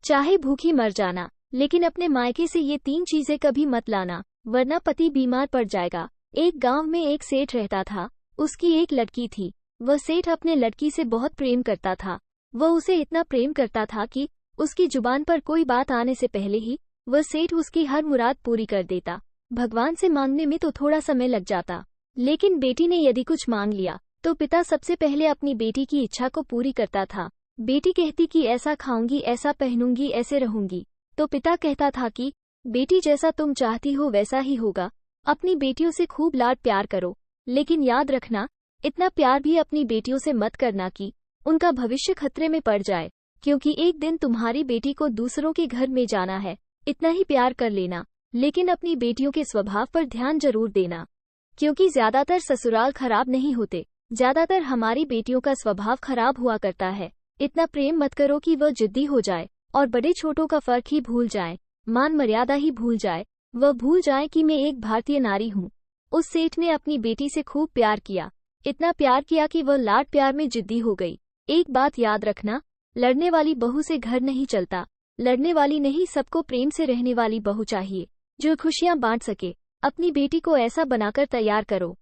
चाहे भूखी मर जाना, लेकिन अपने मायके से ये 3 चीजें कभी मत लाना, वरना पति बीमार पड़ जाएगा। एक गांव में एक सेठ रहता था। उसकी एक लड़की थी। वह सेठ अपने लड़की से बहुत प्रेम करता था। वह उसे इतना प्रेम करता था कि उसकी जुबान पर कोई बात आने से पहले ही वह सेठ उसकी हर मुराद पूरी कर देता। भगवान से मांगने में तो थोड़ा समय लग जाता, लेकिन बेटी ने यदि कुछ मांग लिया तो पिता सबसे पहले अपनी बेटी की इच्छा को पूरी करता था। बेटी कहती कि ऐसा खाऊंगी, ऐसा पहनूंगी, ऐसे रहूंगी, तो पिता कहता था कि बेटी जैसा तुम चाहती हो वैसा ही होगा। अपनी बेटियों से खूब लाड प्यार करो, लेकिन याद रखना, इतना प्यार भी अपनी बेटियों से मत करना कि उनका भविष्य खतरे में पड़ जाए, क्योंकि एक दिन तुम्हारी बेटी को दूसरों के घर में जाना है। इतना ही प्यार कर लेना, लेकिन अपनी बेटियों के स्वभाव पर ध्यान जरूर देना, क्योंकि ज्यादातर ससुराल खराब नहीं होते, ज्यादातर हमारी बेटियों का स्वभाव खराब हुआ करता है। इतना प्रेम मत करो कि वह जिद्दी हो जाए और बड़े छोटों का फर्क ही भूल जाए, मान मर्यादा ही भूल जाए। वह भूल जाए कि मैं एक भारतीय नारी हूँ। उस सेठ ने अपनी बेटी से खूब प्यार किया, इतना प्यार किया कि वह लाड प्यार में जिद्दी हो गई। एक बात याद रखना, लड़ने वाली बहू से घर नहीं चलता। लड़ने वाली नहीं, सबको प्रेम से रहने वाली बहू चाहिए, जो खुशियां बांट सके। अपनी बेटी को ऐसा बनाकर तैयार करो।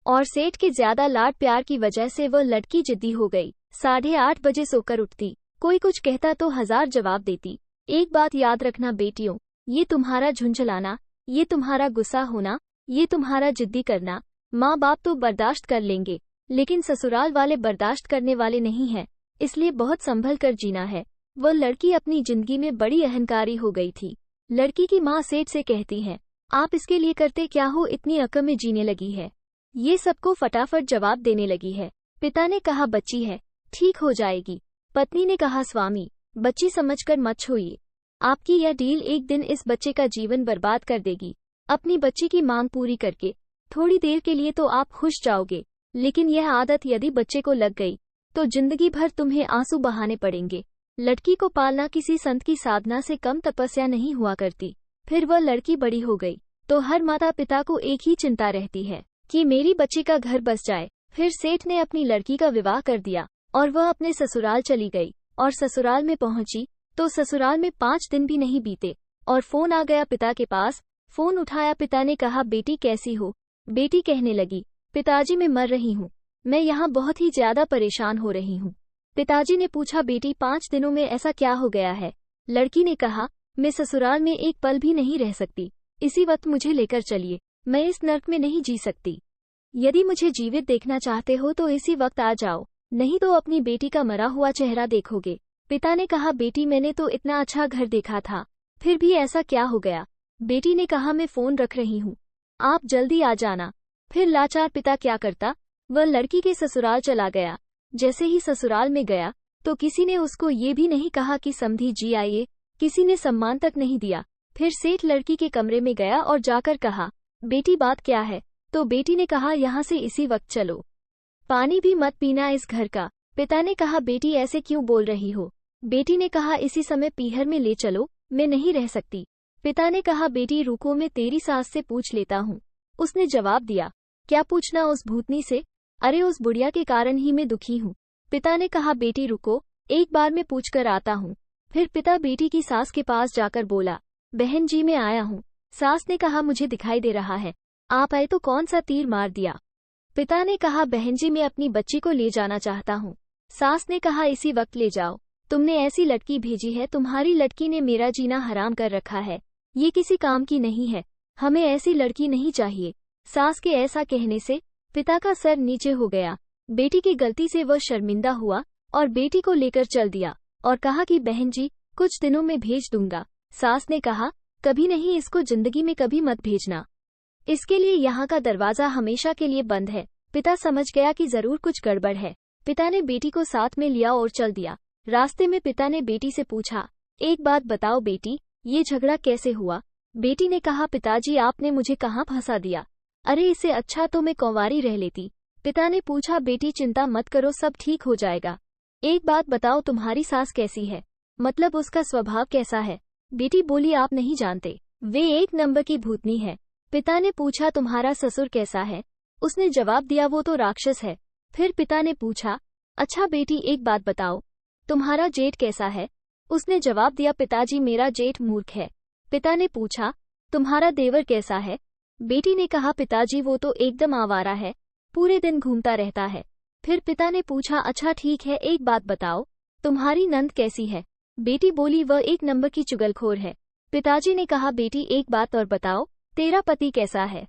और सेठ के ज्यादा लाड प्यार की वजह से वह लड़की जिद्दी हो गई। 8:30 बजे सोकर उठती, कोई कुछ कहता तो 1000 जवाब देती। एक बात याद रखना बेटियों, ये तुम्हारा झुंझलाना, ये तुम्हारा गुस्सा होना, ये तुम्हारा जिद्दी करना, माँ बाप तो बर्दाश्त कर लेंगे, लेकिन ससुराल वाले बर्दाश्त करने वाले नहीं हैं, इसलिए बहुत संभल कर जीना है। वह लड़की अपनी जिंदगी में बड़ी अहंकारी हो गई थी। लड़की की माँ सेठ से कहती है, आप इसके लिए करते क्या हो, इतनी अकल में जीने लगी है। ये सबको फटाफट जवाब देने लगी है। पिता ने कहा बच्ची है, ठीक हो जाएगी। पत्नी ने कहा स्वामी, बच्ची समझकर मत छोइए, आपकी यह डील एक दिन इस बच्चे का जीवन बर्बाद कर देगी। अपनी बच्ची की मांग पूरी करके थोड़ी देर के लिए तो आप खुश जाओगे, लेकिन यह आदत यदि बच्चे को लग गई तो जिंदगी भर तुम्हें आंसू बहाने पड़ेंगे। लड़की को पालना किसी संत की साधना से कम तपस्या नहीं हुआ करती। फिर वह लड़की बड़ी हो गई तो हर माता पिता को एक ही चिंता रहती है कि मेरी बच्ची का घर बस जाए। फिर सेठ ने अपनी लड़की का विवाह कर दिया और वह अपने ससुराल चली गई। और ससुराल में पहुंची तो ससुराल में 5 दिन भी नहीं बीते और फोन आ गया पिता के पास। फोन उठाया, पिता ने कहा बेटी कैसी हो। बेटी कहने लगी, पिताजी मैं मर रही हूँ, मैं यहाँ बहुत ही ज्यादा परेशान हो रही हूँ। पिताजी ने पूछा बेटी 5 दिनों में ऐसा क्या हो गया है। लड़की ने कहा, मैं ससुराल में एक पल भी नहीं रह सकती, इसी वक्त मुझे लेकर चलिए, मैं इस नर्क में नहीं जी सकती। यदि मुझे जीवित देखना चाहते हो तो इसी वक्त आ जाओ, नहीं तो अपनी बेटी का मरा हुआ चेहरा देखोगे। पिता ने कहा बेटी मैंने तो इतना अच्छा घर देखा था, फिर भी ऐसा क्या हो गया। बेटी ने कहा मैं फोन रख रही हूँ, आप जल्दी आ जाना। फिर लाचार पिता क्या करता, वह लड़की के ससुराल चला गया। जैसे ही ससुराल में गया तो किसी ने उसको ये भी नहीं कहा कि समधी जी आइए, किसी ने सम्मान तक नहीं दिया। फिर सेठ लड़की के कमरे में गया और जाकर कहा, बेटी बात क्या है। तो बेटी ने कहा यहाँ से इसी वक्त चलो, पानी भी मत पीना इस घर का। पिता ने कहा बेटी ऐसे क्यों बोल रही हो। बेटी ने कहा इसी समय पीहर में ले चलो, मैं नहीं रह सकती। पिता ने कहा बेटी रुको, मैं तेरी सास से पूछ लेता हूँ। उसने जवाब दिया, क्या पूछना उस भूतनी से, अरे उस बुढ़िया के कारण ही मैं दुखी हूँ। पिता ने कहा बेटी रुको, एक बार मैं पूछ कर आता हूँ। फिर पिता बेटी की सास के पास जाकर बोला, बहन जी मैं आया हूँ। सास ने कहा मुझे दिखाई दे रहा है, आप आए तो कौन सा तीर मार दिया। पिता ने कहा बहन जी मैं अपनी बच्ची को ले जाना चाहता हूँ। सास ने कहा इसी वक्त ले जाओ, तुमने ऐसी लड़की भेजी है, तुम्हारी लड़की ने मेरा जीना हराम कर रखा है, ये किसी काम की नहीं है, हमें ऐसी लड़की नहीं चाहिए। सास के ऐसा कहने से पिता का सर नीचे हो गया। बेटी की गलती से वह शर्मिंदा हुआ और बेटी को लेकर चल दिया और कहा कि बहन जी कुछ दिनों में भेज दूंगा। सास ने कहा कभी नहीं, इसको जिंदगी में कभी मत भेजना, इसके लिए यहाँ का दरवाजा हमेशा के लिए बंद है। पिता समझ गया कि जरूर कुछ गड़बड़ है। पिता ने बेटी को साथ में लिया और चल दिया। रास्ते में पिता ने बेटी से पूछा, एक बात बताओ बेटी, ये झगड़ा कैसे हुआ। बेटी ने कहा पिताजी आपने मुझे कहाँ फंसा दिया, अरे इससे अच्छा तो मैं कंवारी रह लेती। पिता ने पूछा बेटी चिंता मत करो, सब ठीक हो जाएगा। एक बात बताओ तुम्हारी सास कैसी है, मतलब उसका स्वभाव कैसा है। बेटी बोली आप नहीं जानते, वे 1 नंबर की भूतनी है। पिता ने पूछा तुम्हारा ससुर कैसा है। उसने जवाब दिया वो तो राक्षस है। फिर पिता ने पूछा अच्छा बेटी एक बात बताओ, तुम्हारा जेठ कैसा है। उसने जवाब दिया, पिताजी मेरा जेठ मूर्ख है। पिता ने पूछा, तुम्हारा देवर कैसा है? बेटी ने कहा, पिताजी वो तो एकदम आवारा है, पूरे दिन घूमता रहता है। फिर पिता ने पूछा, अच्छा ठीक है, एक बात बताओ, तुम्हारी नंद कैसी है? बेटी बोली, वह एक नंबर की चुगलखोर है। पिताजी ने कहा, बेटी एक बात और बताओ, तेरा पति कैसा है?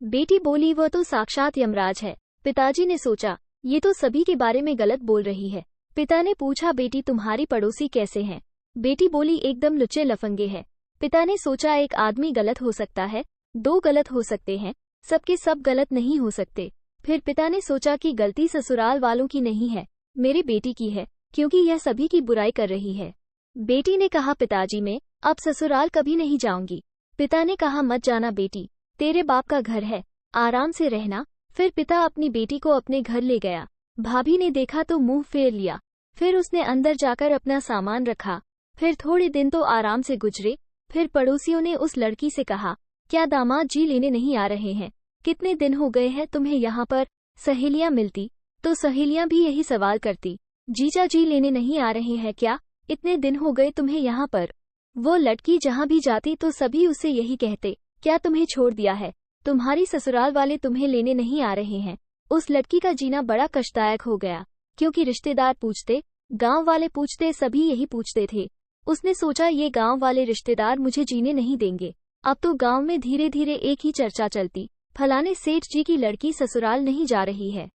बेटी बोली, वह तो साक्षात यमराज है। पिताजी ने सोचा, ये तो सभी के बारे में गलत बोल रही है। पिता ने पूछा, बेटी तुम्हारी पड़ोसी कैसे हैं? बेटी बोली, एकदम लुच्चे लफंगे है। पिता ने सोचा, एक आदमी गलत हो सकता है, दो गलत हो सकते हैं, सबके सब गलत नहीं हो सकते। फिर पिता ने सोचा कि गलती ससुराल वालों की नहीं है, मेरी बेटी की है, क्योंकि यह सभी की बुराई कर रही है। बेटी ने कहा, पिताजी मैं अब ससुराल कभी नहीं जाऊंगी। पिता ने कहा, मत जाना बेटी, तेरे बाप का घर है, आराम से रहना। फिर पिता अपनी बेटी को अपने घर ले गया। भाभी ने देखा तो मुंह फेर लिया। फिर उसने अंदर जाकर अपना सामान रखा। फिर थोड़े दिन तो आराम से गुजरे। फिर पड़ोसियों ने उस लड़की से कहा, क्या दामाद जी लेने नहीं आ रहे हैं? कितने दिन हो गए हैं तुम्हें यहाँ पर? सहेलियाँ मिलती तो सहेलियाँ भी यही सवाल करती, जीजा जी लेने नहीं आ रहे हैं क्या? इतने दिन हो गए तुम्हें यहाँ पर। वो लड़की जहाँ भी जाती तो सभी उससे यही कहते, क्या तुम्हें छोड़ दिया है? तुम्हारी ससुराल वाले तुम्हें लेने नहीं आ रहे हैं। उस लड़की का जीना बड़ा कष्टदायक हो गया, क्योंकि रिश्तेदार पूछते, गांव वाले पूछते, सभी यही पूछते थे। उसने सोचा, ये गांव वाले रिश्तेदार मुझे जीने नहीं देंगे। अब तो गांव में धीरे धीरे एक ही चर्चा चलती, फलाने सेठ जी की लड़की ससुराल नहीं जा रही है,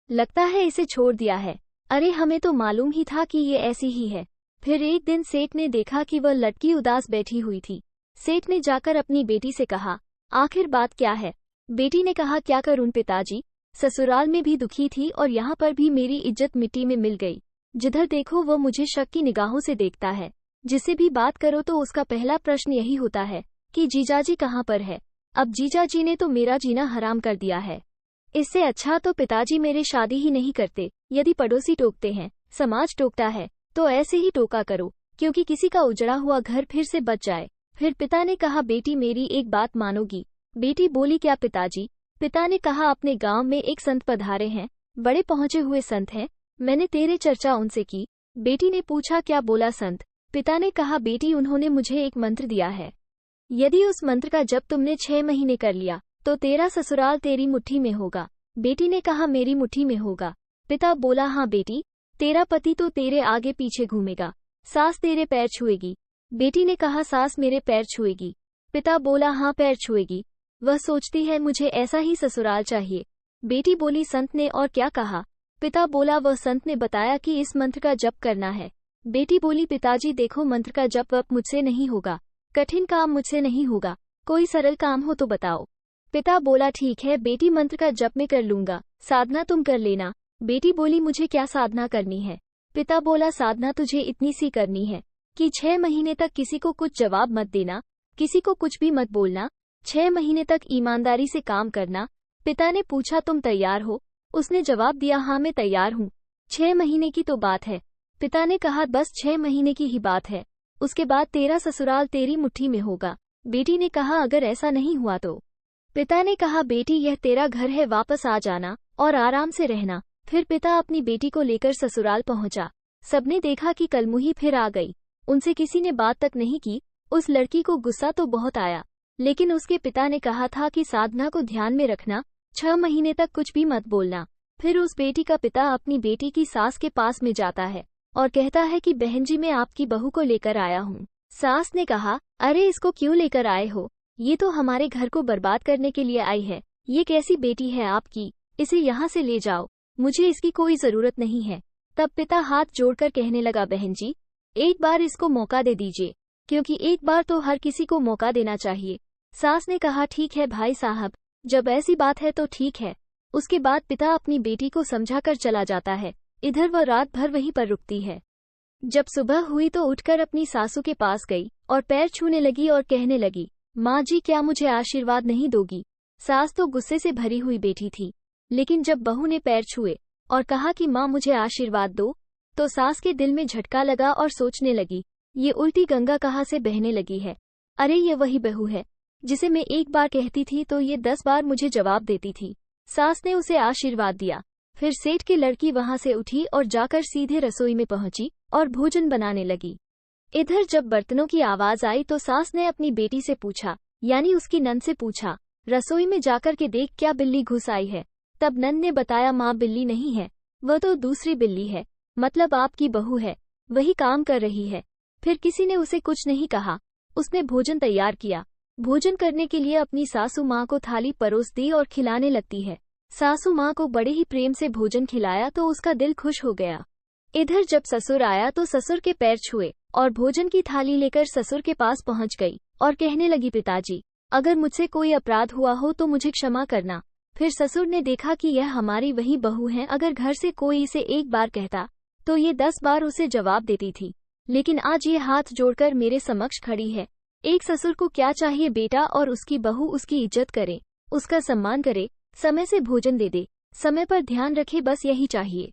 लगता है इसे छोड़ दिया है। अरे हमें तो मालूम ही था कि ये ऐसी ही है। फिर एक दिन सेठ ने देखा कि वह लड़की उदास बैठी हुई थी। सेठ ने जाकर अपनी बेटी से कहा, आखिर बात क्या है? बेटी ने कहा, क्या करूं पिताजी, ससुराल में भी दुखी थी और यहाँ पर भी मेरी इज्जत मिट्टी में मिल गई। जिधर देखो वो मुझे शक की निगाहों से देखता है। जिससे भी बात करो तो उसका पहला प्रश्न यही होता है कि जीजाजी कहाँ पर है। अब जीजाजी ने तो मेरा जीना हराम कर दिया है। इससे अच्छा तो पिताजी मेरे शादी ही नहीं करते। यदि पड़ोसी टोकते हैं, समाज टोकता है, तो ऐसे ही टोका करो, क्योंकि किसी का उजड़ा हुआ घर फिर से बच जाए। फिर पिता ने कहा, बेटी मेरी एक बात मानोगी? बेटी बोली, क्या पिताजी? पिता ने कहा, अपने गांव में एक संत पधारे हैं, बड़े पहुंचे हुए संत हैं, मैंने तेरे चर्चा उनसे की। बेटी ने पूछा, क्या बोला संत? पिता ने कहा, बेटी उन्होंने मुझे एक मंत्र दिया है, यदि उस मंत्र का जप तुमने 6 महीने कर लिया तो तेरा ससुराल तेरी मुट्ठी में होगा। बेटी ने कहा, मेरी मुट्ठी में होगा? पिता बोला, हाँ बेटी, तेरा पति तो तेरे आगे पीछे घूमेगा, सास तेरे पैर छुएगी। बेटी ने कहा, सास मेरे पैर छुएगी? पिता बोला, हाँ पैर छुएगी, वह सोचती है मुझे ऐसा ही ससुराल चाहिए। बेटी बोली, संत ने और क्या कहा? पिता बोला, वह संत ने बताया कि इस मंत्र का जप करना है। बेटी बोली, पिताजी देखो, मंत्र का जप वप मुझसे नहीं होगा, कठिन काम मुझसे नहीं होगा, कोई सरल काम हो तो बताओ। पिता बोला, ठीक है बेटी, मंत्र का जप मैं कर लूंगा, साधना तुम कर लेना। बेटी बोली, मुझे क्या साधना करनी है? पिता बोला, साधना तुझे इतनी सी करनी है कि 6 महीने तक किसी को कुछ जवाब मत देना, किसी को कुछ भी मत बोलना, 6 महीने तक ईमानदारी से काम करना। पिता ने पूछा, तुम तैयार हो? उसने जवाब दिया, हाँ मैं तैयार हूँ, 6 महीने की तो बात है। पिता ने कहा, बस 6 महीने की ही बात है, उसके बाद तेरा ससुराल तेरी मुट्ठी में होगा। बेटी ने कहा, अगर ऐसा नहीं हुआ तो? पिता ने कहा, बेटी यह तेरा घर है, वापस आ जाना और आराम से रहना। फिर पिता अपनी बेटी को लेकर ससुराल पहुंचा। सबने देखा कि कलमुही फिर आ गई, उनसे किसी ने बात तक नहीं की। उस लड़की को गुस्सा तो बहुत आया, लेकिन उसके पिता ने कहा था कि साधना को ध्यान में रखना, 6 महीने तक कुछ भी मत बोलना। फिर उस बेटी का पिता अपनी बेटी की सास के पास में जाता है और कहता है कि बहन जी, मैं आपकी बहू को लेकर आया हूँ। सास ने कहा, अरे इसको क्यों लेकर आए हो? ये तो हमारे घर को बर्बाद करने के लिए आई है। ये कैसी बेटी है आपकी? इसे यहाँ से ले जाओ, मुझे इसकी कोई जरूरत नहीं है। तब पिता हाथ जोड़कर कहने लगा, बहन जी एक बार इसको मौका दे दीजिए, क्योंकि एक बार तो हर किसी को मौका देना चाहिए। सास ने कहा, ठीक है भाई साहब, जब ऐसी बात है तो ठीक है। उसके बाद पिता अपनी बेटी को समझाकर चला जाता है। इधर वह रात भर वहीं पर रुकती है। जब सुबह हुई तो उठकर अपनी सासू के पास गई और पैर छूने लगी और कहने लगी, माँ जी क्या मुझे आशीर्वाद नहीं दोगी? सास तो गुस्से से भरी हुई बैठी थी, लेकिन जब बहू ने पैर छुए और कहा कि माँ मुझे आशीर्वाद दो, तो सास के दिल में झटका लगा और सोचने लगी, ये उल्टी गंगा कहाँ से बहने लगी है? अरे ये वही बहू है जिसे मैं एक बार कहती थी तो ये 10 बार मुझे जवाब देती थी। सास ने उसे आशीर्वाद दिया। फिर सेठ की लड़की वहां से उठी और जाकर सीधे रसोई में पहुंची और भोजन बनाने लगी। इधर जब बर्तनों की आवाज आई तो सास ने अपनी बेटी से पूछा, यानी उसकी नंद से पूछा, रसोई में जाकर के देख क्या बिल्ली घुस आई है। तब नंद ने बताया, माँ बिल्ली नहीं है, वह तो दूसरी बिल्ली है, मतलब आपकी बहू है, वही काम कर रही है। फिर किसी ने उसे कुछ नहीं कहा। उसने भोजन तैयार किया। भोजन करने के लिए अपनी सासू माँ को थाली परोस दी और खिलाने लगती है। सासू माँ को बड़े ही प्रेम से भोजन खिलाया तो उसका दिल खुश हो गया। इधर जब ससुर आया तो ससुर के पैर छुए और भोजन की थाली लेकर ससुर के पास पहुंच गई और कहने लगी, पिताजी, अगर मुझसे कोई अपराध हुआ हो तो मुझे क्षमा करना। फिर ससुर ने देखा कि यह हमारी वही बहू है, अगर घर से कोई इसे एक बार कहता तो ये 10 बार उसे जवाब देती थी, लेकिन आज ये हाथ जोड़कर मेरे समक्ष खड़ी है। एक ससुर को क्या चाहिए बेटा, और उसकी बहू उसकी इज्जत करे, उसका सम्मान करे, समय से भोजन दे दे, समय पर ध्यान रखे, बस यही चाहिए।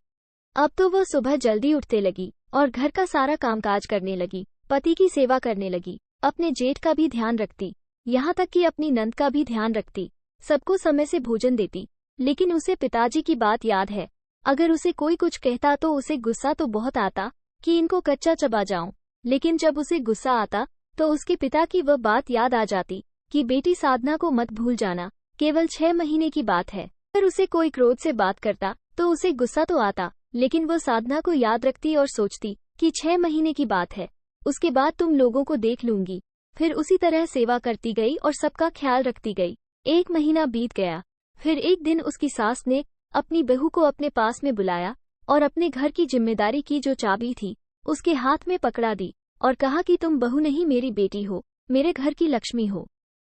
अब तो वह सुबह जल्दी उठने लगी और घर का सारा कामकाज करने लगी, पति की सेवा करने लगी, अपने जेठ का भी ध्यान रखती, यहाँ तक कि अपनी नंद का भी ध्यान रखती, सबको समय से भोजन देती। लेकिन उसे पिताजी की बात याद है। अगर उसे कोई कुछ कहता तो उसे गुस्सा तो बहुत आता कि इनको कच्चा चबा जाऊं, लेकिन जब उसे गुस्सा आता तो उसके पिता की वह बात याद आ जाती कि बेटी साधना को मत भूल जाना, केवल 6 महीने की बात है। अगर उसे कोई क्रोध से बात करता तो उसे गुस्सा तो आता, लेकिन वह साधना को याद रखती और सोचती कि 6 महीने की बात है, उसके बाद तुम लोगों को देख लूंगी। फिर उसी तरह सेवा करती गई और सबका ख्याल रखती गई। 1 महीना बीत गया। फिर एक दिन उसकी सास ने अपनी बहू को अपने पास में बुलाया और अपने घर की जिम्मेदारी की जो चाबी थी उसके हाथ में पकड़ा दी और कहा कि तुम बहू नहीं, मेरी बेटी हो, मेरे घर की लक्ष्मी हो।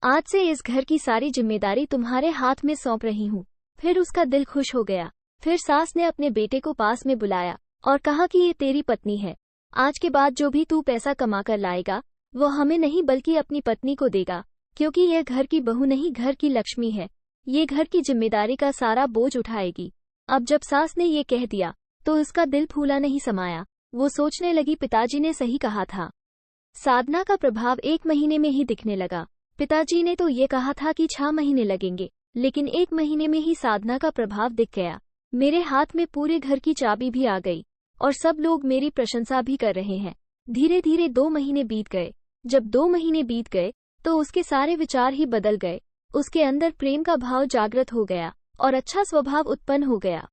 आज से इस घर की सारी जिम्मेदारी तुम्हारे हाथ में सौंप रही हूँ। फिर उसका दिल खुश हो गया। फिर सास ने अपने बेटे को पास में बुलाया और कहा कि ये तेरी पत्नी है, आज के बाद जो भी तू पैसा कमा कर लाएगा वो हमें नहीं बल्कि अपनी पत्नी को देगा, क्योंकि यह घर की बहू नहीं, घर की लक्ष्मी है, ये घर की जिम्मेदारी का सारा बोझ उठाएगी। अब जब सास ने ये कह दिया तो उसका दिल फूला नहीं समाया। वो सोचने लगी, पिताजी ने सही कहा था। साधना का प्रभाव 1 महीने में ही दिखने लगा। पिताजी ने तो ये कहा था कि 6 महीने लगेंगे, लेकिन 1 महीने में ही साधना का प्रभाव दिख गया। मेरे हाथ में पूरे घर की चाबी भी आ गई और सब लोग मेरी प्रशंसा भी कर रहे हैं। धीरे धीरे 2 महीने बीत गए। जब 2 महीने बीत गए तो उसके सारे विचार ही बदल गए। उसके अंदर प्रेम का भाव जागृत हो गया और अच्छा स्वभाव उत्पन्न हो गया।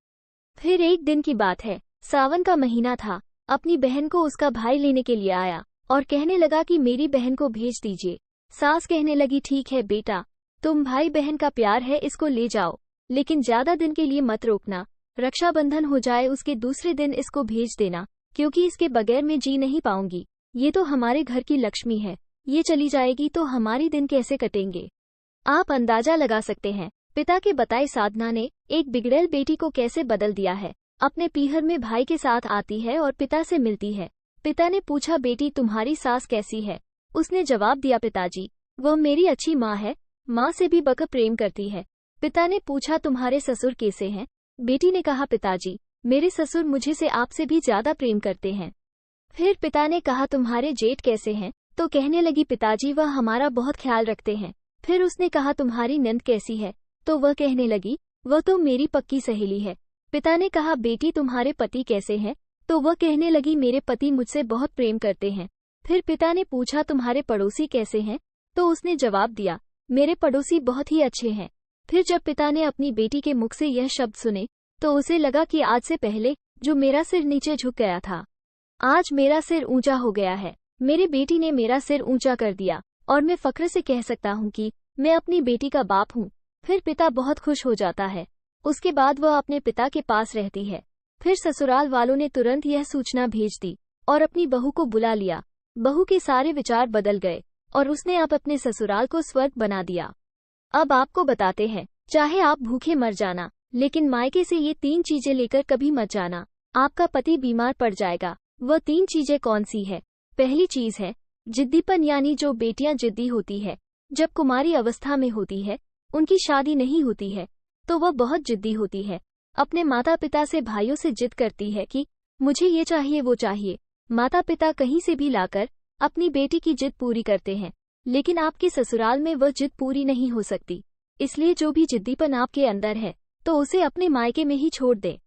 फिर एक दिन की बात है, सावन का महीना था। अपनी बहन को उसका भाई लेने के लिए आया और कहने लगा कि मेरी बहन को भेज दीजिए। सास कहने लगी, ठीक है बेटा, तुम भाई बहन का प्यार है, इसको ले जाओ, लेकिन ज्यादा दिन के लिए मत रोकना, रक्षाबंधन हो जाए उसके दूसरे दिन इसको भेज देना, क्योंकि इसके बगैर मैं जी नहीं पाऊंगी। ये तो हमारे घर की लक्ष्मी है, ये चली जाएगी तो हमारी दिन कैसे कटेंगे। आप अंदाजा लगा सकते हैं पिता के बताए साधना ने एक बिगड़ैल बेटी को कैसे बदल दिया है। अपने पीहर में भाई के साथ आती है और पिता से मिलती है। पिता ने पूछा, बेटी तुम्हारी सास कैसी है? उसने जवाब दिया, पिताजी वह मेरी अच्छी माँ है, माँ से भी बक प्रेम करती है। पिता ने पूछा, तुम्हारे ससुर कैसे हैं? बेटी ने कहा, पिताजी मेरे ससुर मुझे से आपसे भी ज्यादा प्रेम करते हैं। फिर पिता ने कहा, तुम्हारे जेठ कैसे हैं? तो कहने लगी, पिताजी वह हमारा बहुत ख्याल रखते हैं। फिर उसने कहा, तुम्हारी नंद कैसी है? तो वह कहने लगी, वह तो मेरी पक्की सहेली है। पिता ने कहा, बेटी तुम्हारे पति कैसे हैं? तो वह कहने लगी, मेरे पति मुझसे बहुत प्रेम करते हैं। फिर पिता ने पूछा, तुम्हारे पड़ोसी कैसे हैं? तो उसने जवाब दिया, मेरे पड़ोसी बहुत ही अच्छे हैं। फिर जब पिता ने अपनी बेटी के मुख से यह शब्द सुने तो उसे लगा कि आज से पहले जो मेरा सिर नीचे झुक गया था, आज मेरा सिर ऊंचा हो गया है। मेरी बेटी ने मेरा सिर ऊंचा कर दिया और मैं फख्र से कह सकता हूँ कि मैं अपनी बेटी का बाप हूँ। फिर पिता बहुत खुश हो जाता है। उसके बाद वह अपने पिता के पास रहती है। फिर ससुराल वालों ने तुरंत यह सूचना भेज दी और अपनी बहू को बुला लिया। बहू के सारे विचार बदल गए और उसने अब अपने ससुराल को स्वर्ग बना दिया। अब आपको बताते हैं, चाहे आप भूखे मर जाना, लेकिन मायके से ये 3 चीजें लेकर कभी मत जाना। आपका पति बीमार पड़ जाएगा। वह 3 चीजें कौन सी है? पहली चीज है जिद्दीपन, यानी जो बेटियां जिद्दी होती है, जब कुमारी अवस्था में होती है, उनकी शादी नहीं होती है, तो वह बहुत जिद्दी होती है। अपने माता पिता से, भाइयों से जिद करती है कि मुझे ये चाहिए वो चाहिए। माता पिता कहीं से भी लाकर अपनी बेटी की जिद पूरी करते हैं, लेकिन आपके ससुराल में वह जिद पूरी नहीं हो सकती। इसलिए जो भी जिद्दीपन आपके अंदर है तो उसे अपने मायके में ही छोड़ दे।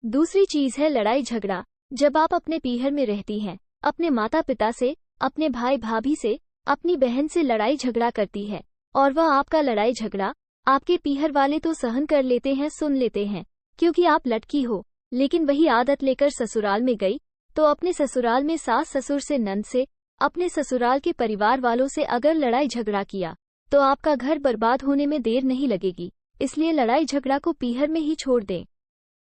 दूसरी चीज है लड़ाई झगड़ा। जब आप अपने पीहर में रहती हैं अपने माता पिता से, अपने भाई भाभी से, अपनी बहन से लड़ाई झगड़ा करती है, और वह आपका लड़ाई झगड़ा आपके पीहर वाले तो सहन कर लेते हैं, सुन लेते हैं, क्योंकि आप लड़की हो। लेकिन वही आदत लेकर ससुराल में गई तो अपने ससुराल में सास ससुर से, नंद से, अपने ससुराल के परिवार वालों से अगर लड़ाई झगड़ा किया तो आपका घर बर्बाद होने में देर नहीं लगेगी। इसलिए लड़ाई झगड़ा को पीहर में ही छोड़ दें।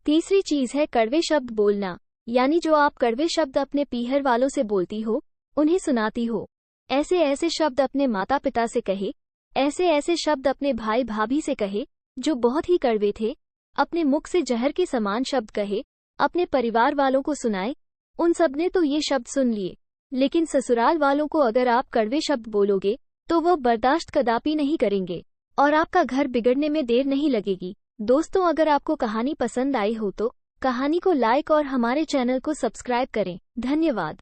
तीसरी चीज है कड़वे शब्द बोलना, यानी जो आप कड़वे शब्द अपने पीहर वालों से बोलती हो, उन्हें सुनाती हो। ऐसे ऐसे शब्द अपने माता पिता से कहे, ऐसे ऐसे शब्द अपने भाई भाभी से कहे जो बहुत ही कड़वे थे, अपने मुख से जहर के समान शब्द कहे, अपने परिवार वालों को सुनाए। उन सब ने तो ये शब्द सुन लिए, लेकिन ससुराल वालों को अगर आप कड़वे शब्द बोलोगे तो वो बर्दाश्त कदापि नहीं करेंगे और आपका घर बिगड़ने में देर नहीं लगेगी। दोस्तों, अगर आपको कहानी पसंद आई हो तो कहानी को लाइक और हमारे चैनल को सब्सक्राइब करें। धन्यवाद।